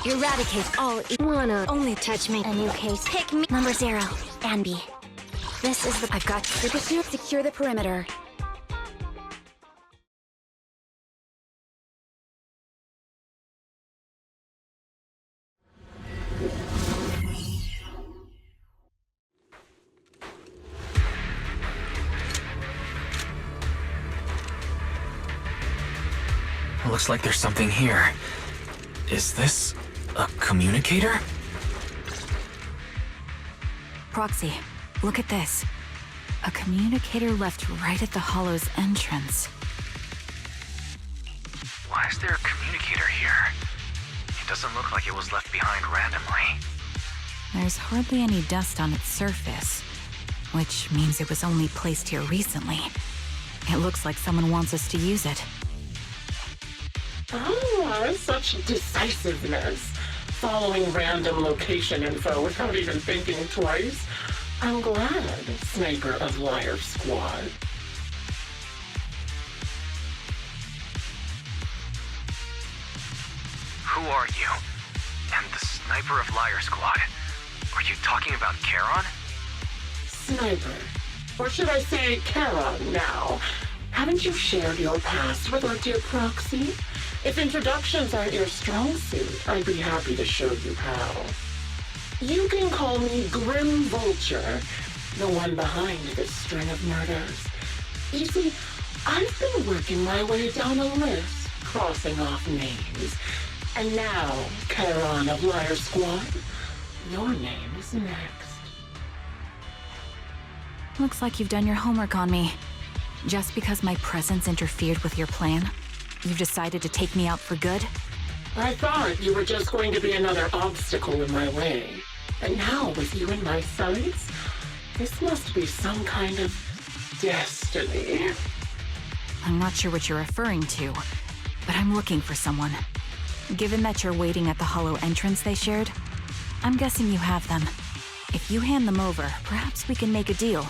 Eradicate all wanna only touch me. A new case. Pick me. Number 0. Anby. This is the... I've got to secure the perimeter. Looks like there's something here. Is this a communicator? Proxy, look at this. A communicator left right at the Hollow's entrance. Why is there a communicator here? It doesn't look like it was left behind randomly. There's hardly any dust on its surface, which means it was only placed here recently. It looks like someone wants us to use it. Oh, such decisiveness. Following random location info without even thinking twice. I'm glad, Sniper of Liar Squad. Who are you? And the Sniper of Liar Squad? Are you talking about Charon? Sniper. Or should I say Charon now? Haven't you shared your past with our dear Proxy? If introductions aren't your strong suit, I'd be happy to show you how. You can call me Grim Vulture, the one behind this string of murders. You see, I've been working my way down a list, crossing off names. And now, Charon of Liar Squad, your name is next. Looks like you've done your homework on me. Just because my presence interfered with your plan, you've decided to take me out for good? I thought you were just going to be another obstacle in my way. And now, with you in my sights, this must be some kind of destiny. I'm not sure what you're referring to, but I'm looking for someone. Given that you're waiting at the Hollow entrance they shared, I'm guessing you have them. If you hand them over, perhaps we can make a deal.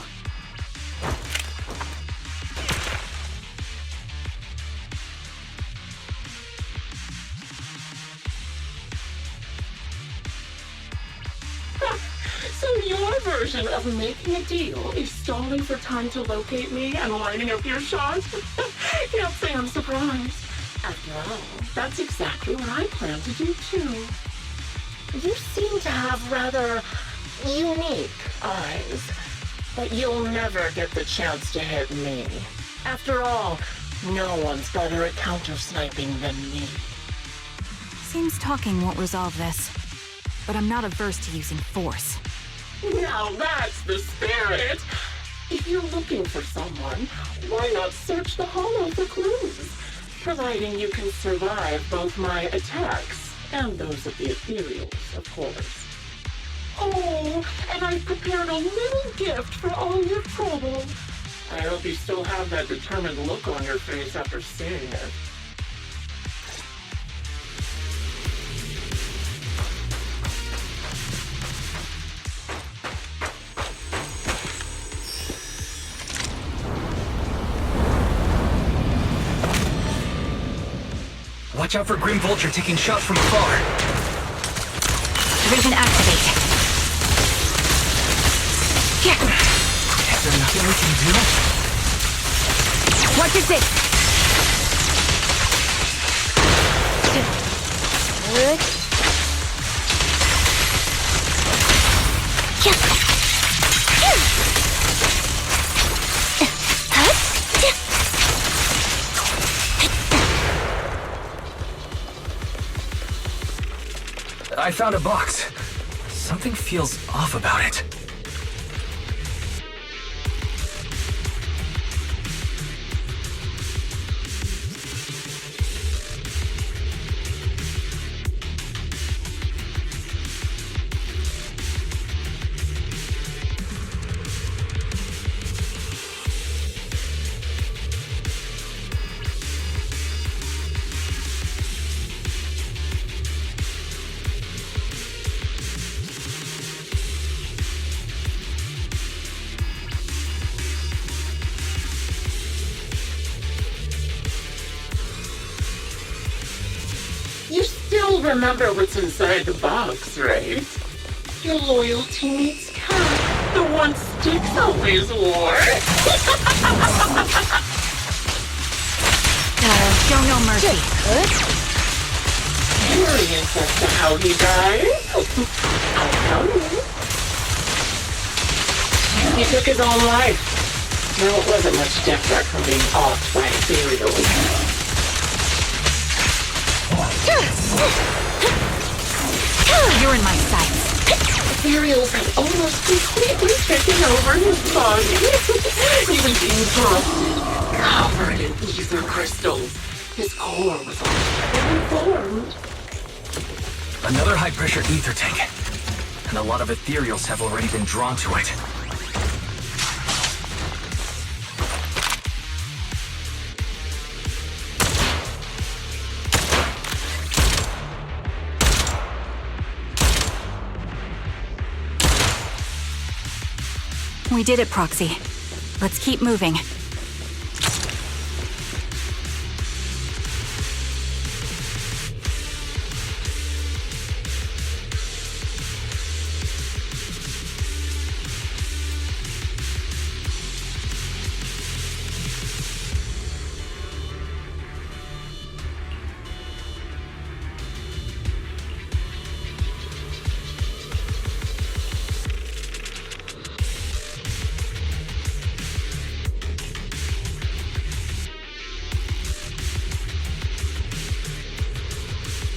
So your version of making a deal is stalling for time to locate me and lining up your shot? Can't say I'm surprised. After all, that's exactly what I plan to do too. You seem to have rather unique eyes, but you'll never get the chance to hit me. After all, no one's better at counter-sniping than me. Seems talking won't resolve this, but I'm not averse to using force. Now that's the spirit! If you're looking for someone, why not search the Hollow for clues? Providing you can survive both my attacks and those of the ethereals, of course. Oh, and I've prepared a little gift for all your trouble. I hope you still have that determined look on your face after seeing it. Watch out for Grim Vulture taking shots from afar. Vision activate. Is there nothing we can do? What is it? I found a box. Something feels off about it. remember what's inside the box, right? Your loyal teammate's cat, the one Sticks always wore. Show no mercy. Curious as to how he died? I'll tell you. He took his own life. Now it wasn't much different from being offed by Ethereal. You're in my sights. Ethereals had almost completely taken over his body. He was being tossed, covered in ether crystals. His core was already formed. Another high-pressure ether tank. And a lot of ethereals have already been drawn to it. We did it, Proxy. Let's keep moving.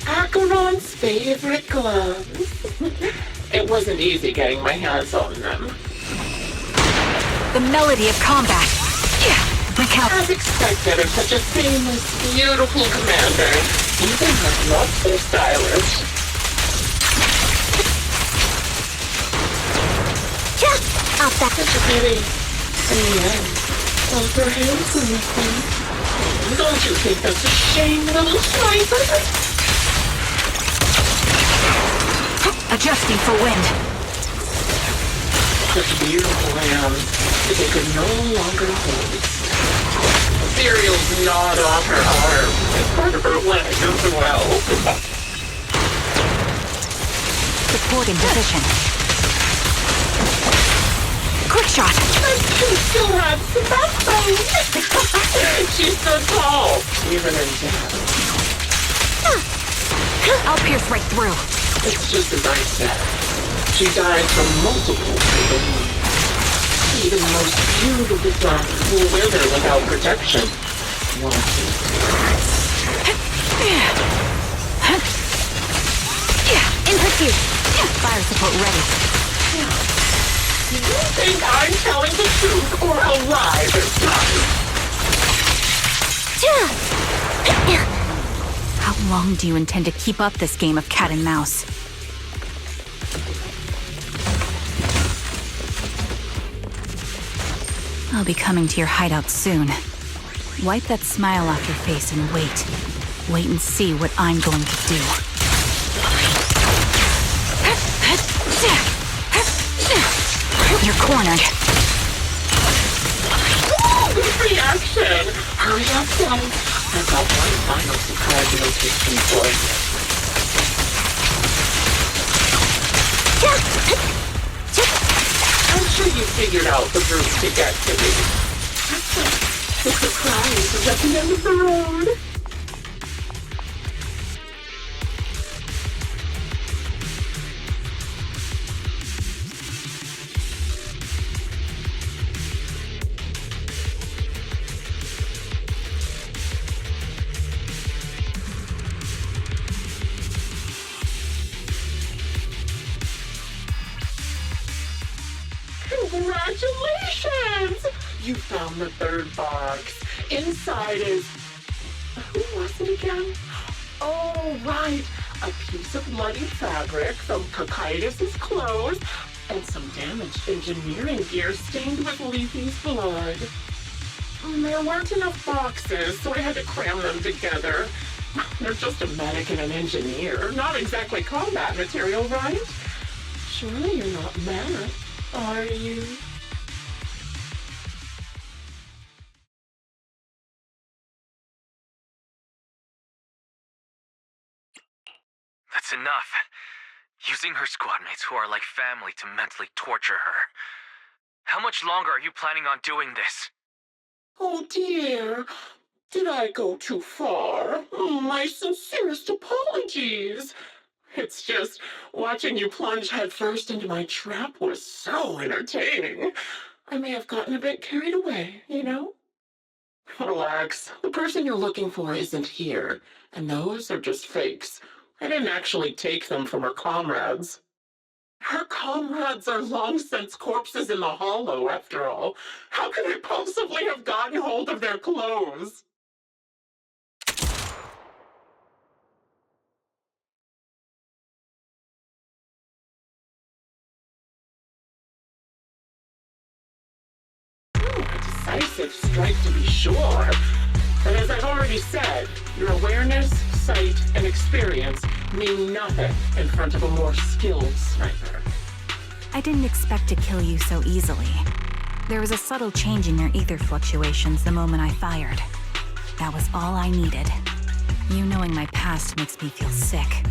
Acheron's favorite gloves. It wasn't easy getting my hands on them. The melody of combat. As expected of such a famous, beautiful commander, even her gloves are stylish. Such a pity. In the end, both her hands are missing. Don't you think that's a shame, little sniper? Adjusting for wind. Such beautiful hands that they could no longer hold. Ethereal's gnawed off her arm and part of her leg as well. Supporting position. Quick shot. And she still had some backbone. She stood tall, even in death. I'll pierce right through. It's just as I said. She died from multiple fatal wounds. Even the most beautiful flowers will wither without protection. In pursuit. Fire support ready. Do you think I'm telling the truth or a lie this time? How long do you intend to keep up this game of cat and mouse? I'll be coming to your hideout soon. Wipe that smile off your face and wait. Wait and see what I'm going to do. You're cornered. Reaction! Hurry up, guys. I've got one final surprise notation for you. I'm sure you figured out the route to get to me. The surprise is at the end of the road. Congratulations! You found the third box. Inside is... Who was it again? Oh, right. A piece of bloody fabric from Cocytus's clothes and some damaged engineering gear stained with Leafy's blood. There weren't enough boxes, so I had to cram them together. They're just a medic and an engineer. Not exactly combat material, right? Surely you're not mad, are you? It's enough. Using her squad mates who are like family to mentally torture her. How much longer are you planning on doing this? Oh dear. Did I go too far? My sincerest apologies. It's just, watching you plunge headfirst into my trap was so entertaining. I may have gotten a bit carried away, you know? Relax. The person you're looking for isn't here, and those are just fakes. I didn't actually take them from her comrades. Her comrades are long since corpses in the hollow, after all. How could I possibly have gotten hold of their clothes? A decisive strike to be sure. But as I've already said, your awareness, sight, and experience mean nothing in front of a more skilled sniper. I didn't expect to kill you so easily. There was a subtle change in your ether fluctuations the moment I fired. That was all I needed. You knowing my past makes me feel sick.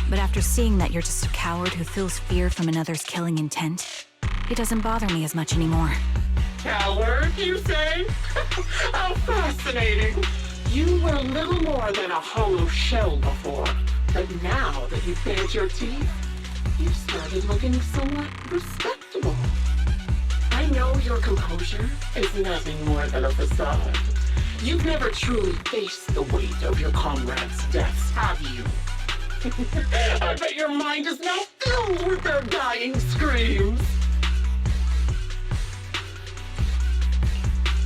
But after seeing that you're just a coward who feels fear from another's killing intent, it doesn't bother me as much anymore. Coward, you say? How fascinating. You were little more than a hollow shell before, but now that you've bared your teeth, you've started looking somewhat respectable. I know your composure is nothing more than a facade. You've never truly faced the weight of your comrades' deaths, have you? I bet your mind is now filled with their dying screams.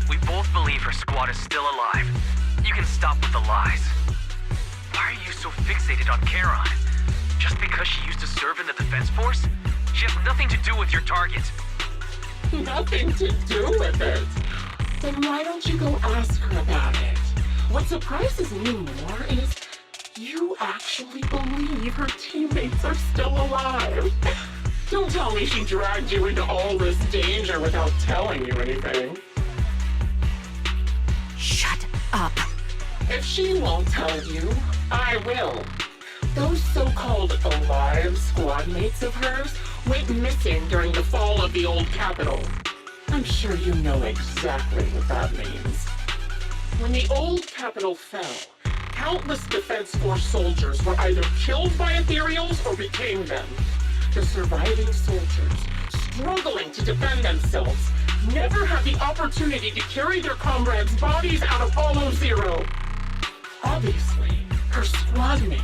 We both believe her squad is still alive. You can stop with the lies. Why are you so fixated on Charon? Just because she used to serve in the defense force? She has nothing to do with your target. Nothing to do with it. Then why don't you go ask her about it? What surprises me more is you actually believe her teammates are still alive. Don't tell me she dragged you into all this danger without telling you anything. Shut up. If she won't tell you, I will. Those so-called alive squad mates of hers went missing during the fall of the old capital. I'm sure you know exactly what that means. When the old capital fell, countless defense force soldiers were either killed by ethereals or became them. The surviving soldiers, struggling to defend themselves, never had the opportunity to carry their comrades' bodies out of Hollow Zero. Obviously, her squad mates,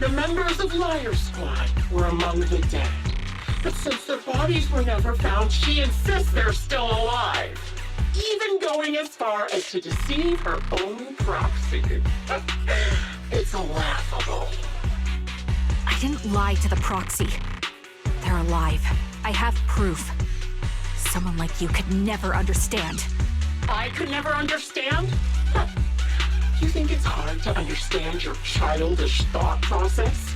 the members of Liar Squad, were among the dead. But since their bodies were never found, she insists they're still alive. Even going as far as to deceive her own proxy. It's laughable. I didn't lie to the proxy. They're alive. I have proof. Someone like you could never understand. I could never understand? Huh. You think it's hard to understand your childish thought process?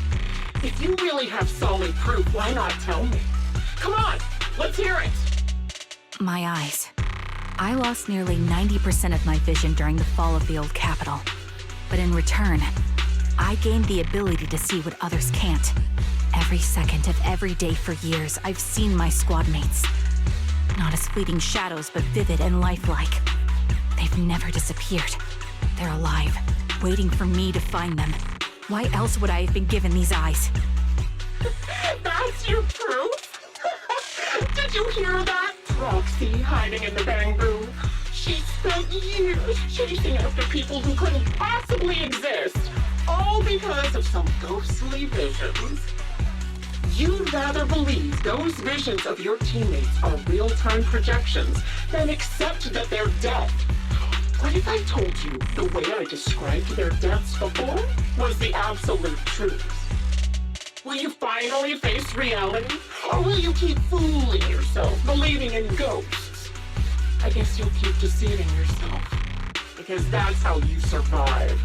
If you really have solid proof, why not tell me? Come on, let's hear it. My eyes. I lost nearly 90% of my vision during the fall of the old capital. But in return, I gained the ability to see what others can't. Every second of every day for years, I've seen my squad mates. Not as fleeting shadows, but vivid and lifelike. They've never disappeared. They're alive, waiting for me to find them. Why else would I have been given these eyes? That's your proof? Did you hear that? Proxy hiding in the bamboo. She spent years chasing after people who couldn't possibly exist, all because of some ghostly visions. You'd rather believe those visions of your teammates are real-time projections than accept that they're dead. What if I told you the way I described their deaths before was the absolute truth? Will you finally face reality? Or will you keep fooling yourself, believing in ghosts? I guess you'll keep deceiving yourself. Because that's how you survive.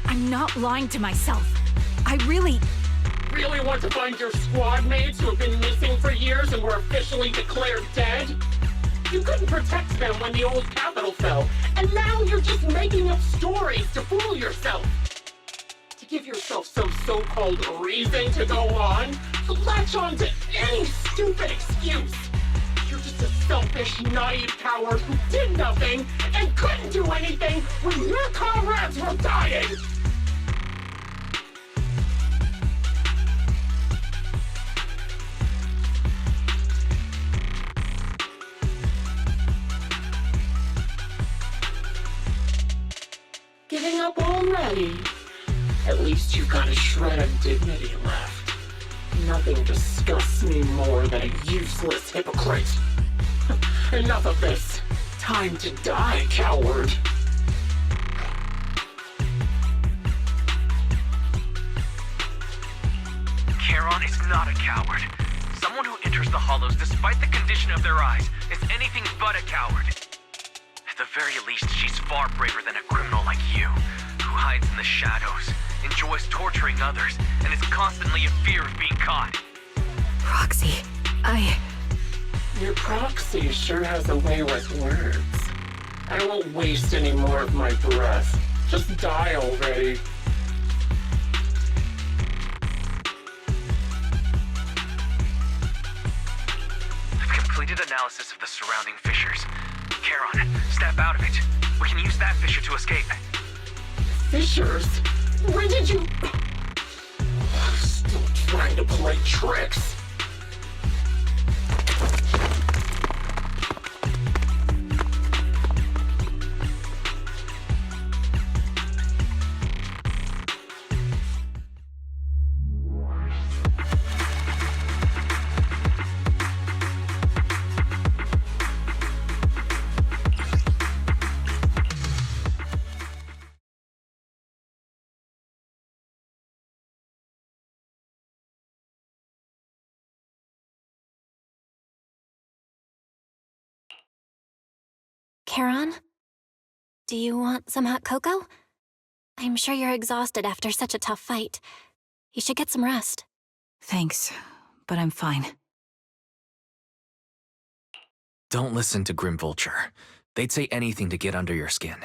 I'm not lying to myself. I really want to find your squad mates who have been missing for years and were officially declared dead? You couldn't protect them when the old capital fell, and now you're just making up stories to fool yourself. To give yourself some so-called reason to go on, to latch on to any stupid excuse. You're just a selfish, naive coward who did nothing and couldn't do anything when your comrades were dying. Giving up already? At least you've got a shred of dignity left. Nothing disgusts me more than a useless hypocrite. Enough of this. Time to die, coward. Charon is not a coward. Someone who enters the Hollows despite the condition of their eyes is anything but a coward. At the very least, she's far braver than a criminal like you, who hides in the shadows, enjoys torturing others, and is constantly in fear of being caught. Roxy, Your proxy sure has a way with words. I won't waste any more of my breath. Just die already. I've completed analysis of the surrounding fissures. Charon, snap out of it. We can use that fissure to escape. Fissures? When did you... Still trying to play tricks. Charon? Do you want some hot cocoa? I'm sure you're exhausted after such a tough fight. You should get some rest. thanks, but I'm fine. Don't listen to Grim Vulture. They'd say anything to get under your skin.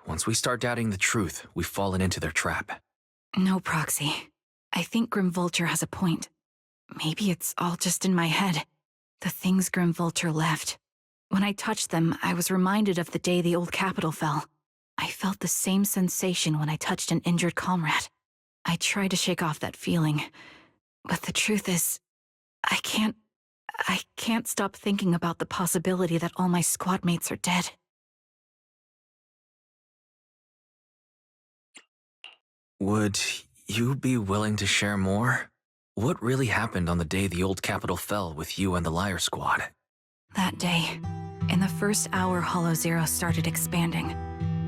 Once we start doubting the truth, we've fallen into their trap. No, Proxy. I think Grim Vulture has a point. Maybe it's all just in my head. The things Grim Vulture left. When I touched them, I was reminded of the day the old capital fell. I felt the same sensation when I touched an injured comrade. I tried to shake off that feeling, but the truth is, I can't stop thinking about the possibility that all my squad mates are dead. Would you be willing to share more? What really happened on the day the old capital fell with you and the Liar Squad? That day, in the first hour Hollow Zero started expanding,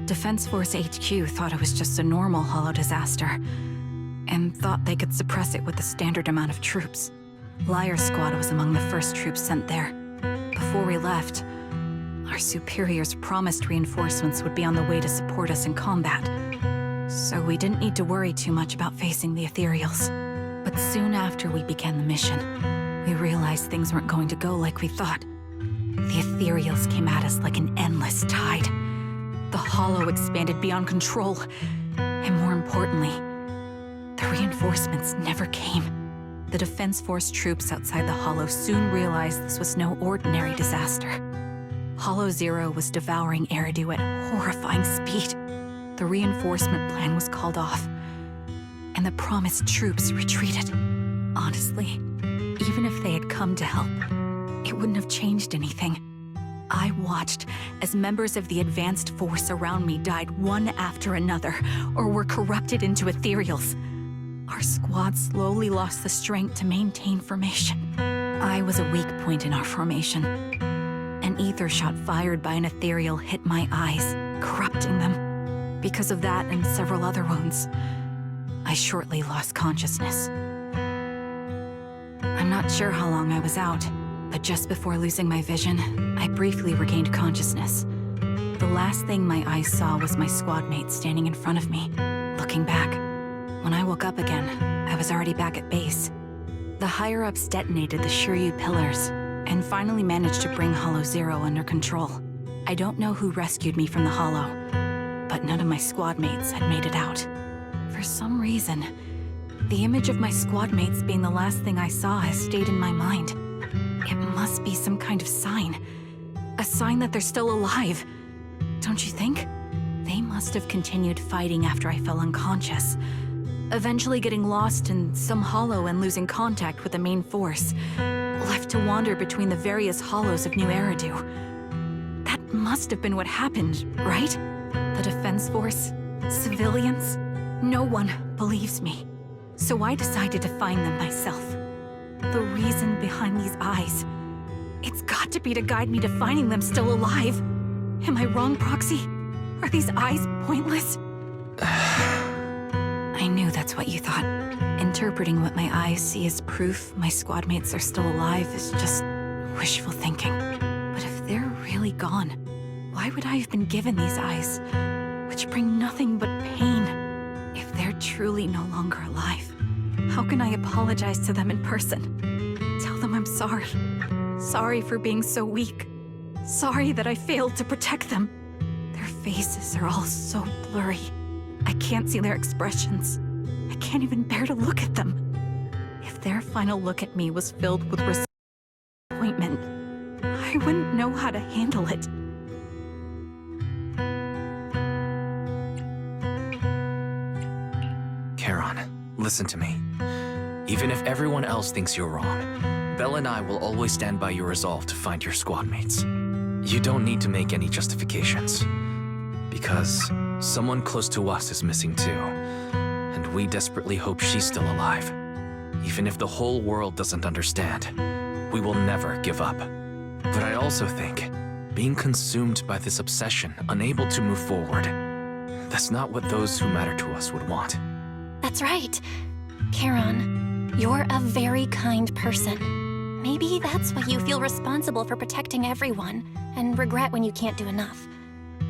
Defense Force HQ thought it was just a normal Hollow disaster, and thought they could suppress it with the standard amount of troops. Liar Squad was among the first troops sent there. Before we left, our superiors promised reinforcements would be on the way to support us in combat, so we didn't need to worry too much about facing the Ethereals. But soon after we began the mission, we realized things weren't going to go like we thought. The Ethereals came at us like an endless tide. The Hollow expanded beyond control, and more importantly, the reinforcements never came. The Defense Force troops outside the Hollow soon realized this was no ordinary disaster. Hollow Zero was devouring Eridu at horrifying speed. The reinforcement plan was called off, and the promised troops retreated. Honestly, even if they had come to help, it wouldn't have changed anything. I watched as members of the advanced force around me died one after another, or were corrupted into ethereals. Our squad slowly lost the strength to maintain formation. I was a weak point in our formation. An ether shot fired by an ethereal hit my eyes, corrupting them. Because of that and several other wounds, I shortly lost consciousness. I'm not sure how long I was out, but just before losing my vision, I briefly regained consciousness. The last thing my eyes saw was my squad mate standing in front of me, looking back. When I woke up again, I was already back at base. The higher-ups detonated the Shiryu pillars, and finally managed to bring Hollow Zero under control. I don't know who rescued me from the Hollow, but none of my squad mates had made it out. For some reason, the image of my squad mates being the last thing I saw has stayed in my mind. It must be some kind of sign. A sign that they're still alive. Don't you think? They must have continued fighting after I fell unconscious, eventually getting lost in some hollow and losing contact with the main force, left to wander between the various hollows of New Eridu. That must have been what happened, right? The defense force, civilians, no one believes me. So I decided to find them myself. The reason behind these eyes, it's got to be to guide me to finding them still alive. Am I wrong, Proxy? Are these eyes pointless? I knew that's what you thought. Interpreting what my eyes see as proof my squad mates are still alive is just wishful thinking. But if they're really gone, why would I have been given these eyes, which bring nothing but pain, if they're truly no longer alive? How can I apologize to them in person? Tell them I'm sorry. Sorry for being so weak. Sorry that I failed to protect them. Their faces are all so blurry. I can't see their expressions. I can't even bear to look at them. If their final look at me was filled with disappointment, I wouldn't know how to handle it. Charon, listen to me. Even if everyone else thinks you're wrong, Belle and I will always stand by your resolve to find your squad mates. You don't need to make any justifications. Because someone close to us is missing too, and we desperately hope she's still alive. Even if the whole world doesn't understand, we will never give up. But I also think, being consumed by this obsession, unable to move forward, that's not what those who matter to us would want. That's right. Charon, you're a very kind person. Maybe that's why you feel responsible for protecting everyone, and regret when you can't do enough.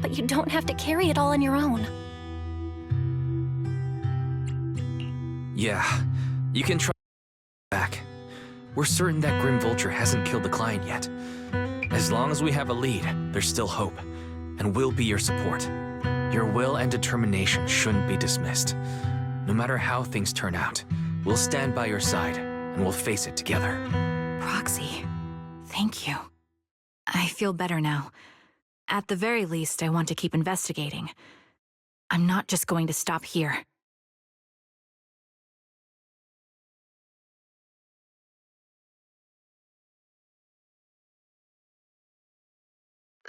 But you don't have to carry it all on your own. Yeah, you can try back. We're certain that Grim Vulture hasn't killed the client yet. As long as we have a lead, there's still hope, and we'll be your support. Your will and determination shouldn't be dismissed. No matter how things turn out, we'll stand by your side, and we'll face it together. Proxy, thank you. I feel better now. At the very least, I want to keep investigating. I'm not just going to stop here.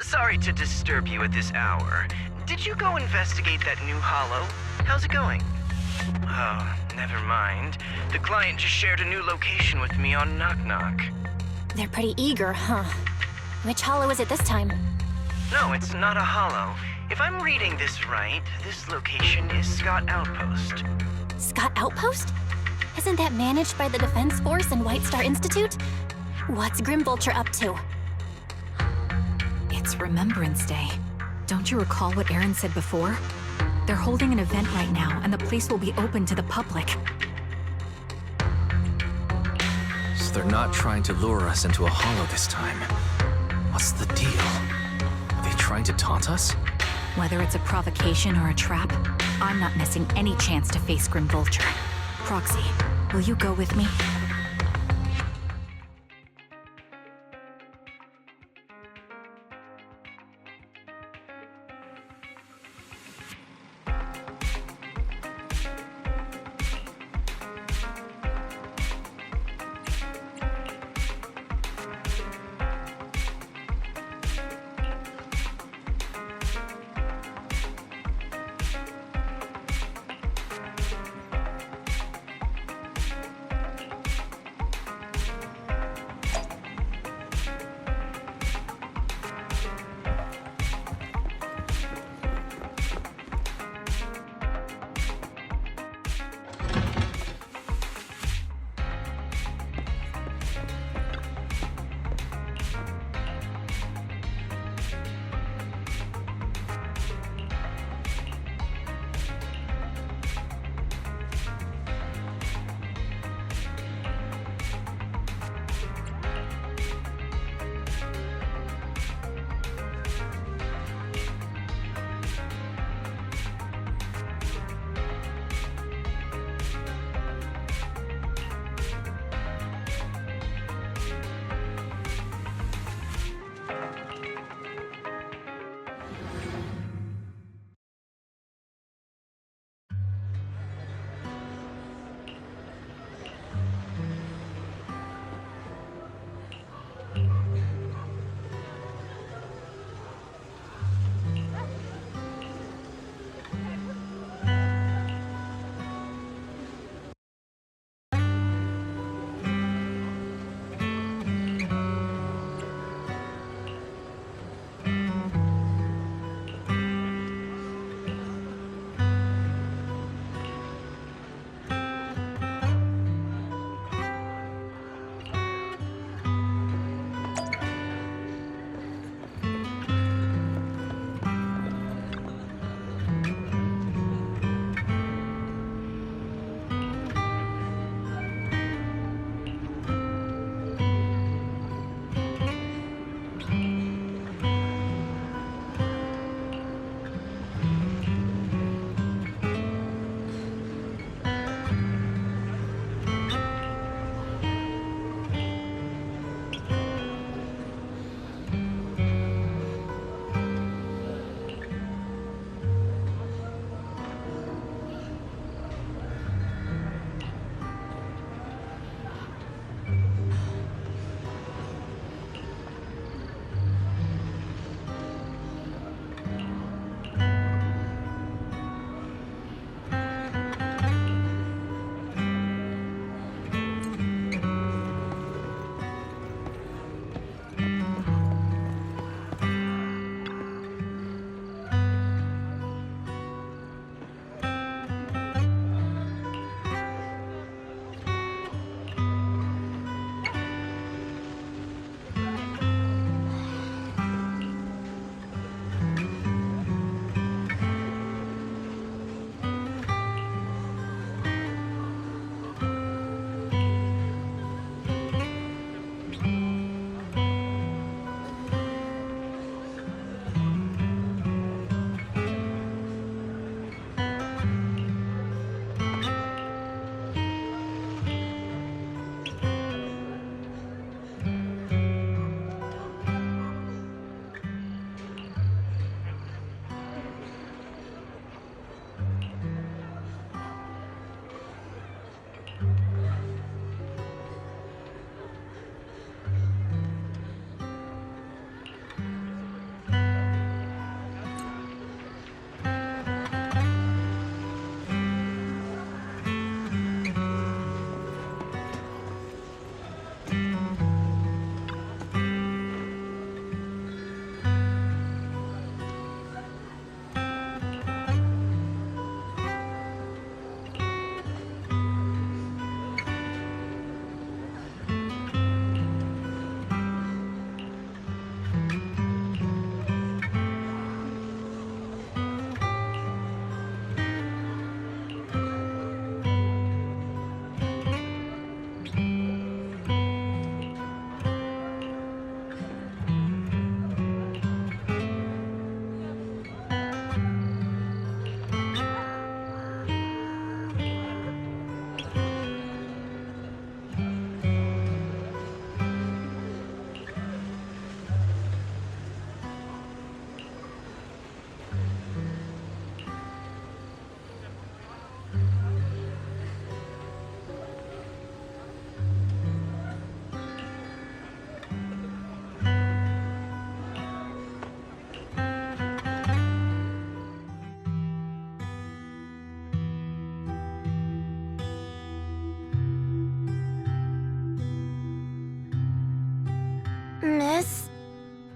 Sorry to disturb you at this hour. Did you go investigate that new hollow? How's it going? Oh, never mind. The client just shared a new location with me on Knock Knock. They're pretty eager, huh? Which hollow is it this time? No, it's not a hollow. If I'm reading this right, this location is Scott Outpost. Scott Outpost? Isn't that managed by the Defense Force and White Star Institute? What's Grim Vulture up to? It's Remembrance Day. Don't you recall what Aaron said before? They're holding an event right now, and the place will be open to the public. So they're not trying to lure us into a hollow this time. What's the deal? Are they trying to taunt us? Whether it's a provocation or a trap, I'm not missing any chance to face Grim Vulture. Proxy, will you go with me?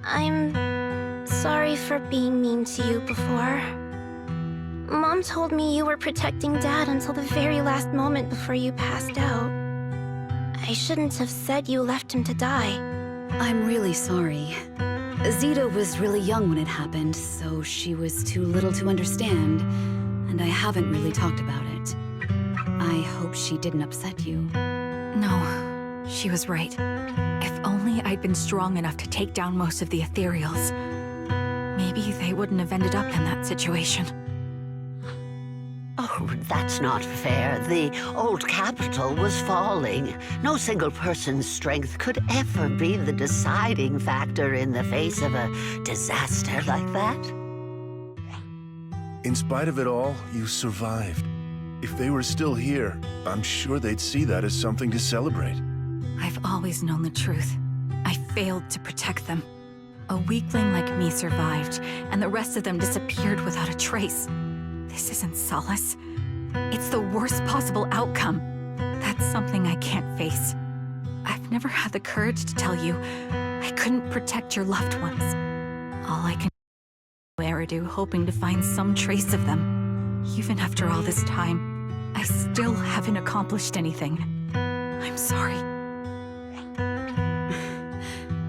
I'm sorry for being mean to you before. Mom told me you were protecting Dad until the very last moment before you passed out. I shouldn't have said you left him to die. I'm really sorry. Zita was really young when it happened, so she was too little to understand, and I haven't really talked about it. I hope she didn't upset you. No, she was right. If only I'd been strong enough to take down most of the ethereals, maybe they wouldn't have ended up in that situation. Oh, that's not fair. The old capital was falling. No single person's strength could ever be the deciding factor in the face of a disaster like that. In spite of it all, you survived. If they were still here, I'm sure they'd see that as something to celebrate. I've always known the truth. I failed to protect them. A weakling like me survived, and the rest of them disappeared without a trace. This isn't solace. It's the worst possible outcome. That's something I can't face. I've never had the courage to tell you I couldn't protect your loved ones. All I can do is Eridu, hoping to find some trace of them. Even after all this time, I still haven't accomplished anything. I'm sorry.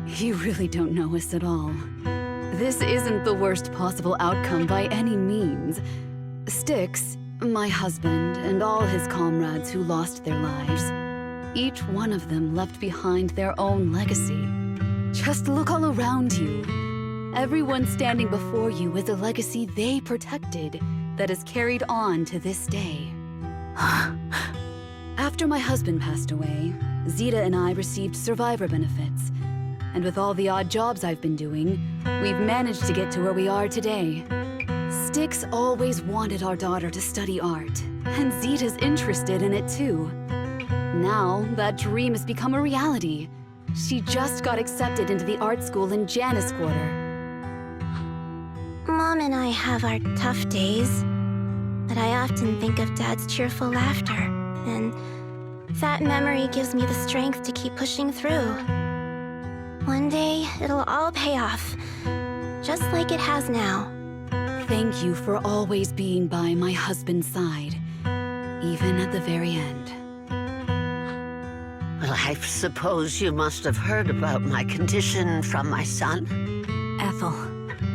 You really don't know us at all. This isn't the worst possible outcome by any means. Styx, my husband, and all his comrades who lost their lives, each one of them left behind their own legacy. Just look all around you. Everyone standing before you is a legacy they protected that is carried on to this day. After my husband passed away, Zita and I received survivor benefits. And with all the odd jobs I've been doing, we've managed to get to where we are today. Styx always wanted our daughter to study art, and Zita's interested in it too. Now, that dream has become a reality. She just got accepted into the art school in Janus Quarter. Mom and I have our tough days, but I often think of Dad's cheerful laughter, and that memory gives me the strength to keep pushing through. One day, it'll all pay off, just like it has now. Thank you for always being by my husband's side, even at the very end. Well, I suppose you must have heard about my condition from my son. Ethel,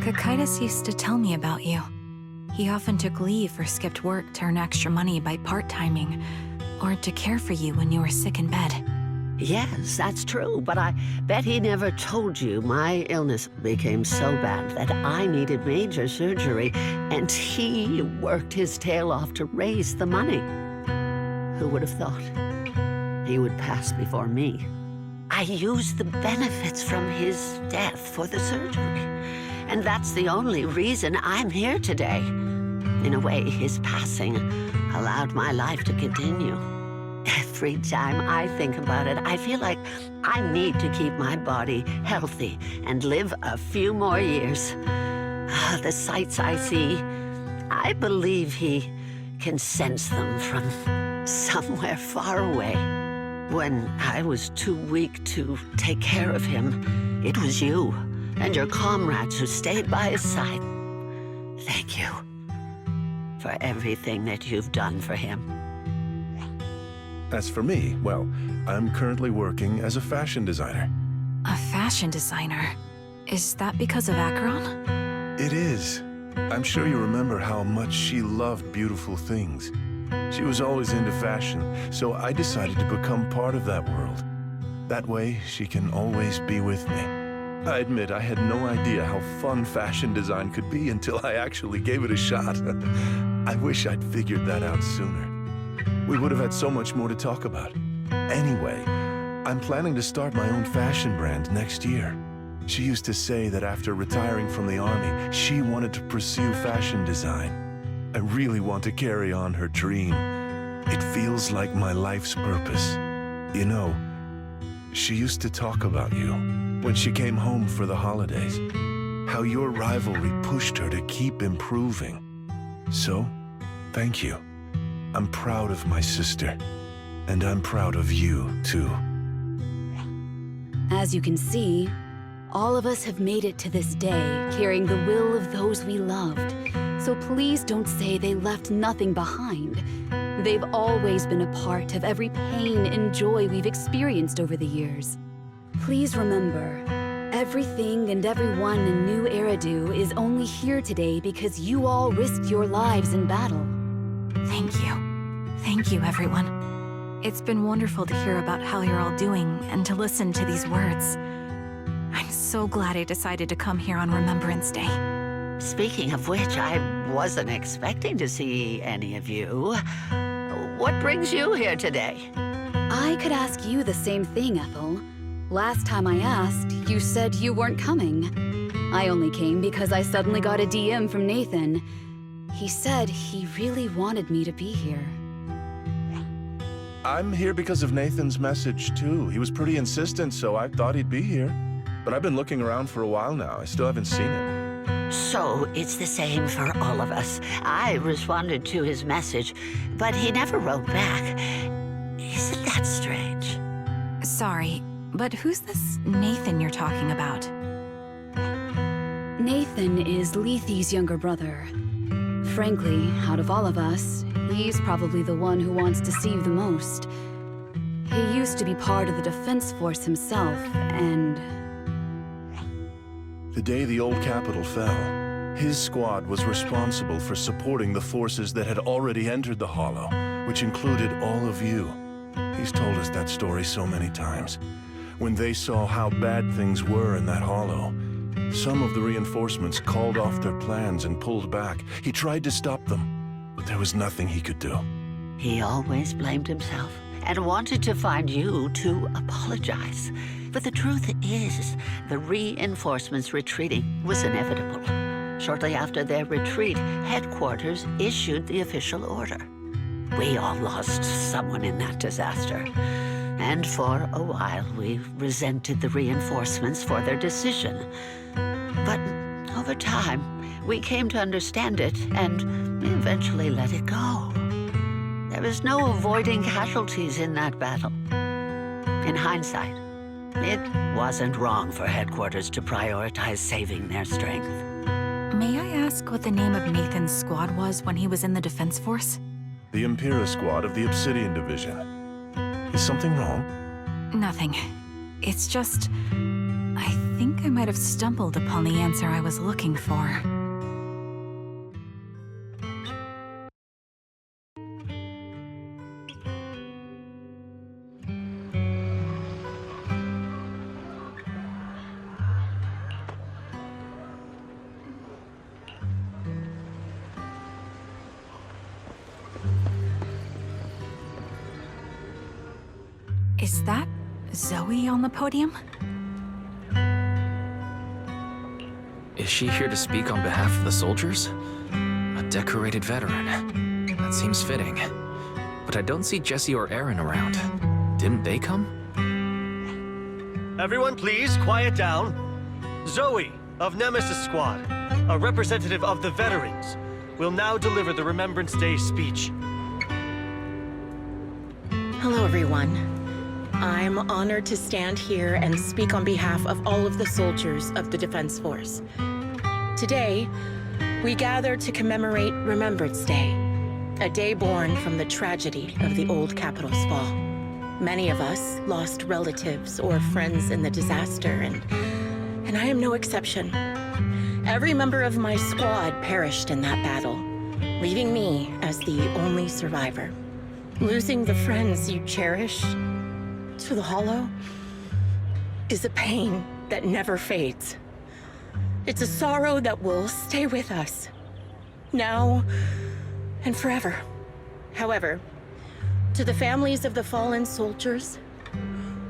Cocytus used to tell me about you. He often took leave or skipped work to earn extra money by part-timing, or to care for you when you were sick in bed. Yes, that's true, but I bet he never told you my illness became so bad that I needed major surgery, and he worked his tail off to raise the money. Who would have thought he would pass before me? I used the benefits from his death for the surgery, and that's the only reason I'm here today. In a way, his passing allowed my life to continue. Every time I think about it, I feel like I need to keep my body healthy and live a few more years. The sights I see, I believe he can sense them from somewhere far away. When I was too weak to take care of him, it was you and your comrades who stayed by his side. Thank you for everything that you've done for him. As for me, well, I'm currently working as a fashion designer. A fashion designer? Is that because of Acheron? It is. I'm sure you remember how much she loved beautiful things. She was always into fashion, so I decided to become part of that world. That way, she can always be with me. I admit I had no idea how fun fashion design could be until I actually gave it a shot. I wish I'd figured that out sooner. We would have had so much more to talk about. Anyway, I'm planning to start my own fashion brand next year. She used to say that after retiring from the army, she wanted to pursue fashion design. I really want to carry on her dream. It feels like my life's purpose. You know, she used to talk about you when she came home for the holidays. How your rivalry pushed her to keep improving. So, thank you. I'm proud of my sister, and I'm proud of you, too. As you can see, All of us have made it to this day, carrying the will of those we loved. So please don't say they left nothing behind. They've always been a part of every pain and joy we've experienced over the years. Please remember, everything and everyone in New Eridu is only here today because you all risked your lives in battle. Thank you. Thank you, everyone. It's been wonderful to hear about how you're all doing and to listen to these words. I'm so glad I decided to come here on Remembrance Day. Speaking of which, I wasn't expecting to see any of you. What brings you here today? I could ask you the same thing, Ethel. Last time I asked, you said you weren't coming. I only came because I suddenly got a DM from Nathan. He said he really wanted me to be here. I'm here because of Nathan's message, too. He was pretty insistent, so I thought he'd be here. But I've been looking around for a while now. I still haven't seen him. So it's the same for all of us. I responded to his message, but he never wrote back. Isn't that strange? Sorry, but who's this Nathan you're talking about? Nathan is Lethe's younger brother. Frankly, out of all of us, he's probably the one who wants to see you the most. He used to be part of the Defense Force himself, and... The day the old capital fell, his squad was responsible for supporting the forces that had already entered the Hollow, which included all of you. He's told us that story so many times. When they saw how bad things were in that Hollow, some of the reinforcements called off their plans and pulled back. He tried to stop them, but there was nothing he could do. He always blamed himself and wanted to find you to apologize. But the truth is, the reinforcements retreating was inevitable. Shortly after their retreat, headquarters issued the official order. We all lost someone in that disaster. And for a while, we resented the reinforcements for their decision. But over time, we came to understand it and eventually let it go. There was no avoiding casualties in that battle. In hindsight, it wasn't wrong for headquarters to prioritize saving their strength. May I ask what the name of Nathan's squad was when he was in the Defense Force? The Impera squad of the Obsidian Division. Is something wrong? Nothing. It's just... I think I might have stumbled upon the answer I was looking for. Is that Zoe on the podium? Is she here to speak on behalf of the soldiers? A decorated veteran. That seems fitting. But I don't see Jesse or Aaron around. Didn't they come? Everyone please, quiet down. Zoe, of Nemesis Squad, a representative of the veterans, will now deliver the Remembrance Day speech. Hello, everyone. I'm honored to stand here and speak on behalf of all of the soldiers of the Defense Force. Today, we gather to commemorate Remembrance Day, a day born from the tragedy of the old capital's fall. Many of us lost relatives or friends in the disaster, and I am no exception. Every member of my squad perished in that battle, leaving me as the only survivor. Losing the friends you cherish to the Hollow is a pain that never fades. It's a sorrow that will stay with us, now and forever. However, to the families of the fallen soldiers,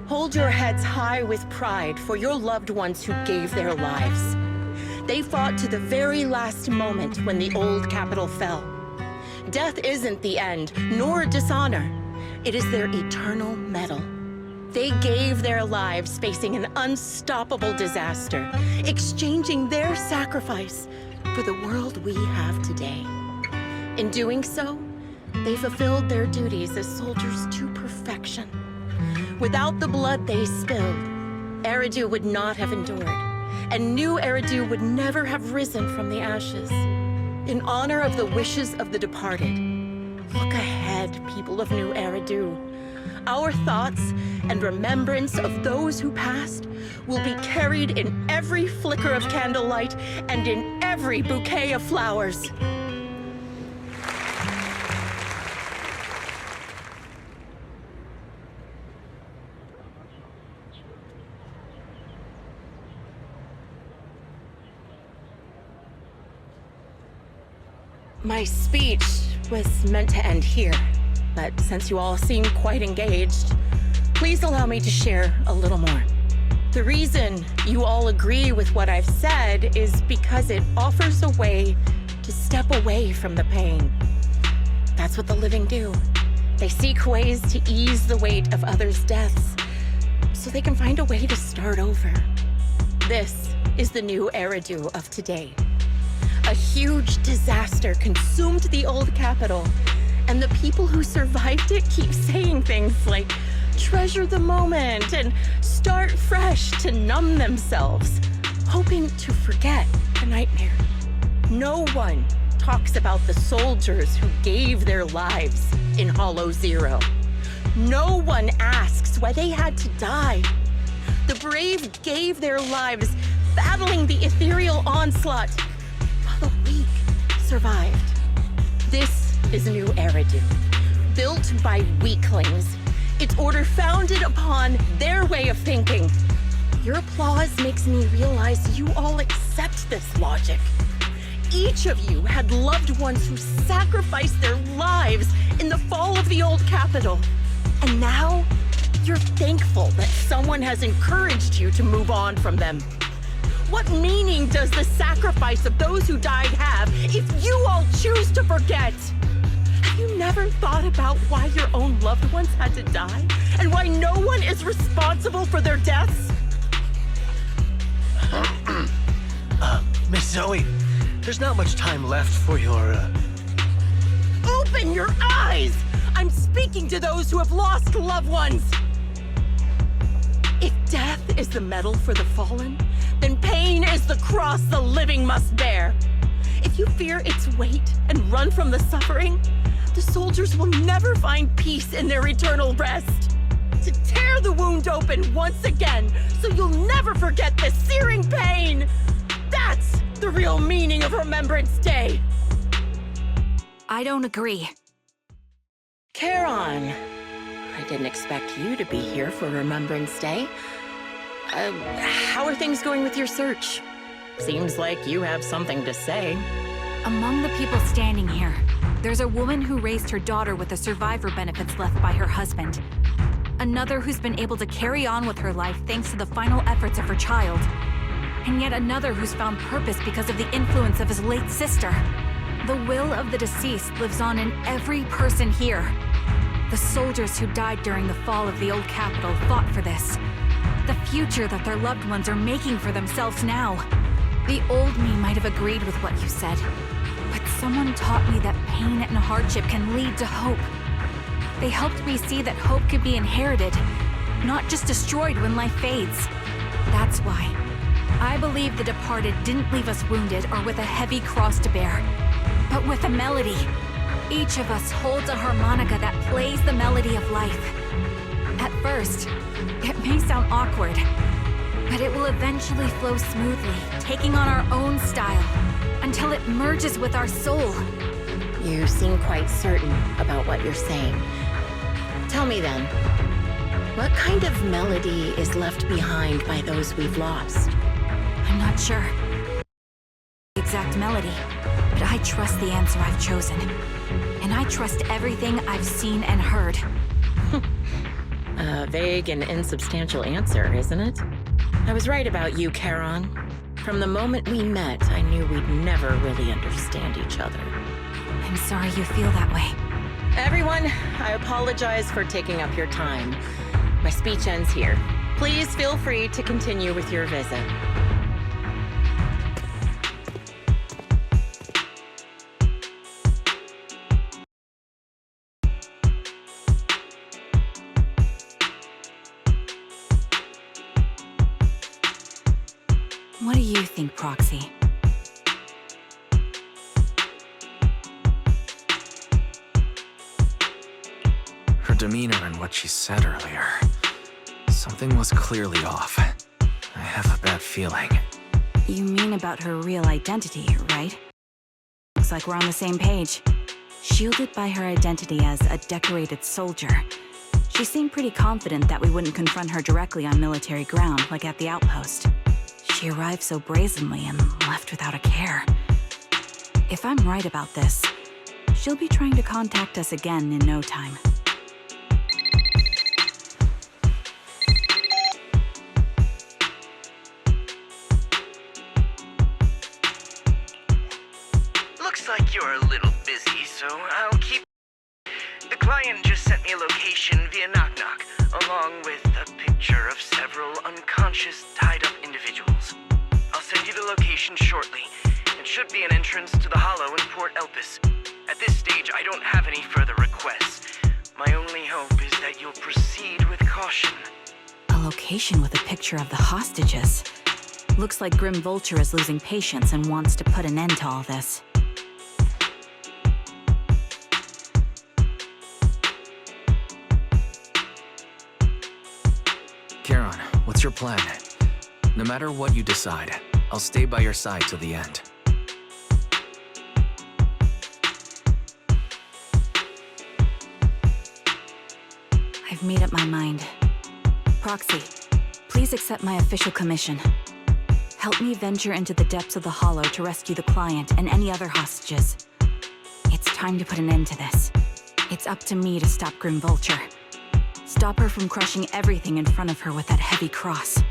hold your heads high with pride for your loved ones who gave their lives. They fought to the very last moment when the old capital fell. Death isn't the end, nor dishonor. It is their eternal medal. They gave their lives facing an unstoppable disaster, exchanging their sacrifice for the world we have today. In doing so, they fulfilled their duties as soldiers to perfection. Without the blood they spilled, Eridu would not have endured. and New Eridu would never have risen from the ashes. In honor of the wishes of the departed, look ahead, people of New Eridu. Our thoughts and remembrance of those who passed will be carried in every flicker of candlelight and in every bouquet of flowers. My speech was meant to end here, but since you all seem quite engaged, please allow me to share a little more. The reason you all agree with what I've said is because it offers a way to step away from the pain. That's what the living do. They seek ways to ease the weight of others' deaths, so they can find a way to start over. This is the New Eridu of today. A huge disaster consumed the old capital, and the people who survived it keep saying things like, treasure the moment and start fresh to numb themselves, hoping to forget the nightmare. No one talks about the soldiers who gave their lives in Hollow Zero. No one asks why they had to die. The brave gave their lives battling the ethereal onslaught, while the weak survived. This is New Eridu, built by weaklings. Its order founded upon their way of thinking. Your applause makes me realize you all accept this logic. Each of you had loved ones who sacrificed their lives in the fall of the old capital. And now, you're thankful that someone has encouraged you to move on from them. What meaning does the sacrifice of those who died have if you all choose to forget? Have you never thought about why your own loved ones had to die? And why no one is responsible for their deaths? Miss Zoe, there's not much time left for your, Open your eyes! I'm speaking to those who have lost loved ones! If death is the medal for the fallen, then pain is the cross the living must bear. If you fear its weight and run from the suffering, the soldiers will never find peace in their eternal rest. To tear the wound open once again, so you'll never forget the searing pain. That's the real meaning of Remembrance Day. I don't agree. Charon, I didn't expect you to be here for Remembrance Day. How are things going with your search? Seems like you have something to say. Among the people standing here, there's a woman who raised her daughter with the survivor benefits left by her husband. Another who's been able to carry on with her life thanks to the final efforts of her child. And yet another who's found purpose because of the influence of his late sister. The will of the deceased lives on in every person here. The soldiers who died during the fall of the old capital fought for this. The future that their loved ones are making for themselves now. The old me might have agreed with what you said, but someone taught me that pain and hardship can lead to hope. They helped me see that hope could be inherited, not just destroyed when life fades. That's why I believe the departed didn't leave us wounded or with a heavy cross to bear, but with a melody. Each of us holds a harmonica that plays the melody of life. At first, it may sound awkward, but it will eventually flow smoothly, taking on our own style, until it merges with our soul. You seem quite certain about what you're saying. Tell me then, what kind of melody is left behind by those we've lost? I'm not sure the exact melody, but I trust the answer I've chosen. And I trust everything I've seen and heard. A vague and insubstantial answer, isn't it? I was right about you, Charon. From the moment we met, I knew we'd never really understand each other. I'm sorry you feel that way. Everyone, I apologize for taking up your time. My speech ends here. Please feel free to continue with your visit. What do think, Proxy? Her demeanor and what she said earlier. Something was clearly off. I have a bad feeling. You mean about her real identity, right? Looks like we're on the same page. Shielded by her identity as a decorated soldier, she seemed pretty confident that we wouldn't confront her directly on military ground like at the outpost. She arrived so brazenly and left without a care. If I'm right about this, she'll be trying to contact us again in no time. Looks like you're a little busy, so I'll keep... The client just sent me a location via Knock Knock, along with a picture of several unconscious, tied-up individuals. I'll send you the location shortly. It should be an entrance to the Hollow in Port Elpis. At this stage, I don't have any further requests. My only hope is that you'll proceed with caution. A location with a picture of the hostages. Looks like Grim Vulture is losing patience and wants to put an end to all this. Charon, what's your plan? No matter what you decide, I'll stay by your side till the end. I've made up my mind. Proxy, please accept my official commission. Help me venture into the depths of the Hollow to rescue the client and any other hostages. It's time to put an end to this. It's up to me to stop Grim Vulture. Stop her from crushing everything in front of her with that heavy cross.